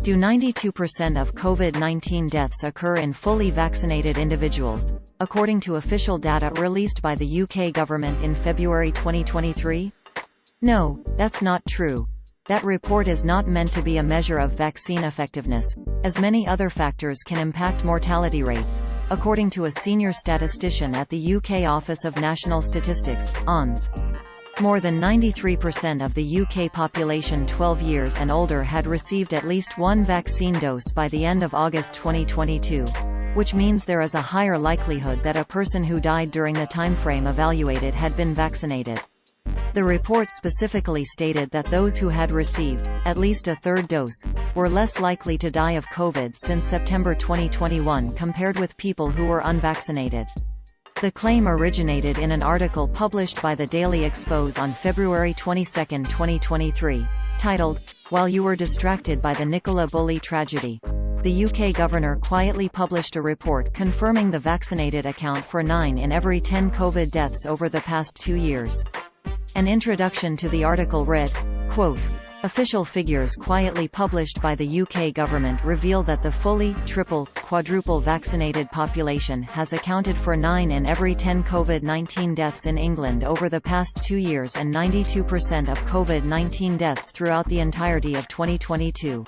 Do 92% of COVID-19 deaths occur in fully vaccinated individuals, according to official data released by the UK government in February 2023? No, that's not true. That report is not meant to be a measure of vaccine effectiveness, as many other factors can impact mortality rates, according to a senior statistician at the UK Office of National Statistics, ONS. More than 93% of the UK population 12 years and older had received at least one vaccine dose by the end of August 2022, which means there is a higher likelihood that a person who died during the timeframe evaluated had been vaccinated. The report specifically stated that those who had received at least a third dose were less likely to die of COVID since September 2021 compared with people who were unvaccinated. The claim originated in an article published by the Daily Expose on February 22, 2023, titled, "While You Were Distracted by the Nicola Bulley Tragedy." The UK governor quietly published a report confirming the vaccinated account for 9 in every 10 COVID deaths over the past 2 years. An introduction to the article read, quote, "Official figures quietly published by the UK government reveal that the fully, triple, quadruple vaccinated population has accounted for 9 in every 10 COVID-19 deaths in England over the past 2 years and 92% of COVID-19 deaths throughout the entirety of 2022.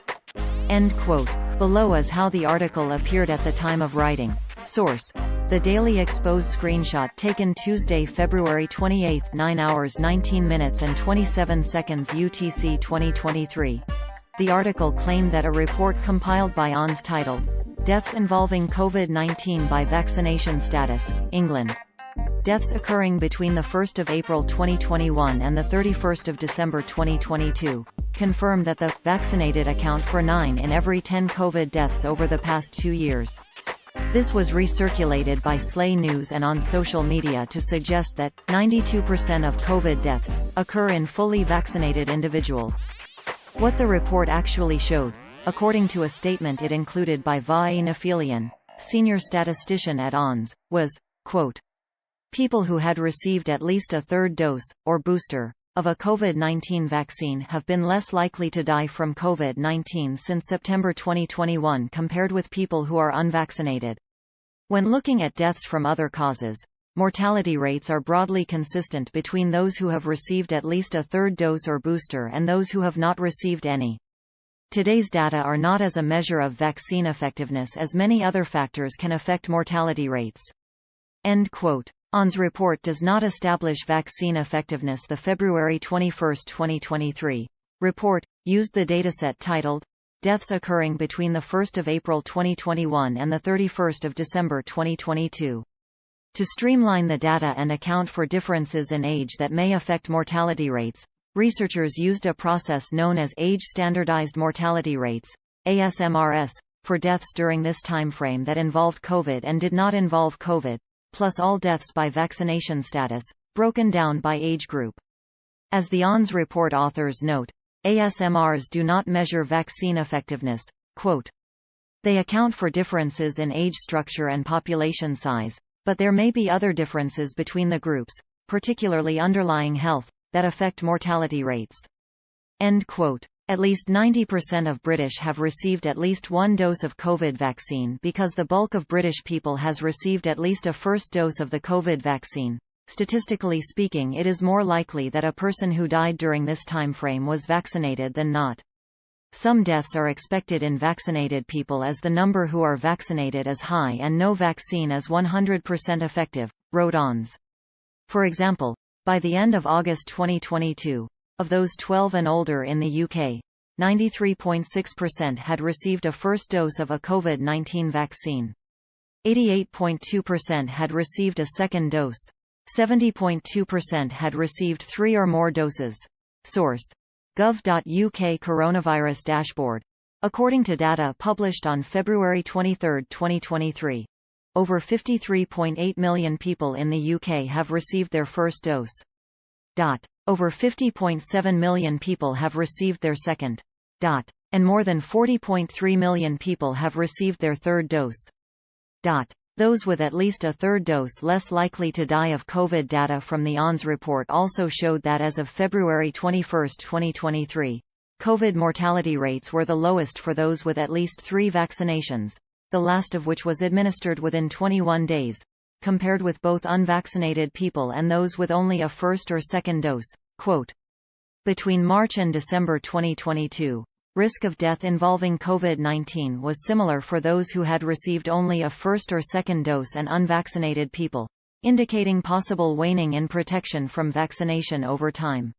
End quote. Below is how the article appeared at the time of writing. Source: The Daily Expose screenshot taken Tuesday, February 28, 9 hours 19 minutes and 27 seconds UTC 2023. The article claimed that a report compiled by ONS titled, "Deaths Involving COVID-19 by Vaccination Status, England. Deaths occurring between the 1st of April 2021 and the 31st of December 2022, confirmed that the vaccinated account for 9 in every 10 COVID deaths over the past 2 years. This was recirculated by Slay News and on social media to suggest that 92% of COVID deaths occur in fully vaccinated individuals. What the report actually showed, according to a statement it included by Vaccinated, senior statistician at ONS, was, quote, "People who had received at least a third dose, or booster, of a COVID-19 vaccine have been less likely to die from COVID-19 since September 2021 compared with people who are unvaccinated." When looking at deaths from other causes, mortality rates are broadly consistent between those who have received at least a third dose or booster and those who have not received any. Today's data are not as a measure of vaccine effectiveness as many other factors can affect mortality rates. End quote. ONS report does not establish vaccine effectiveness. The February 21, 2023 report used the dataset titled, "Deaths Occurring Between the 1st of April 2021 and the 31st of December 2022. To streamline the data and account for differences in age that may affect mortality rates, researchers used a process known as Age Standardized Mortality Rates, ASMRS, for deaths during this timeframe that involved COVID and did not involve COVID, plus all deaths by vaccination status, broken down by age group. As the ONS report authors note, ASMRs do not measure vaccine effectiveness, quote, "They account for differences in age structure and population size, but there may be other differences between the groups, particularly underlying health, that affect mortality rates." End quote. At least 90% of British have received at least one dose of COVID vaccine because the bulk of British people has received at least a first dose of the COVID vaccine. Statistically speaking, it is more likely that a person who died during this timeframe was vaccinated than not. Some deaths are expected in vaccinated people as the number who are vaccinated is high and no vaccine is 100% effective, wrote ONS. For example, by the end of August 2022, of those 12 and older in the UK, 93.6% had received a first dose of a COVID-19 vaccine. 88.2% had received a second dose. 70.2% had received 3 or more doses. Source: gov.uk Coronavirus Dashboard. According to data published on February 23, 2023, over 53.8 million people in the UK have received their first dose. Over 50.7 million people have received their second. And more than 40.3 million people have received their third dose. Those with at least a third dose less likely to die of COVID. Data from the ONS report also showed that as of February 21, 2023, COVID mortality rates were the lowest for those with at least 3 vaccinations, the last of which was administered within 21 days, compared with both unvaccinated people and those with only a first or second dose. Quote, between March and December 2022, risk of death involving COVID-19 was similar for those who had received only a first or second dose and unvaccinated people, indicating possible waning in protection from vaccination over time.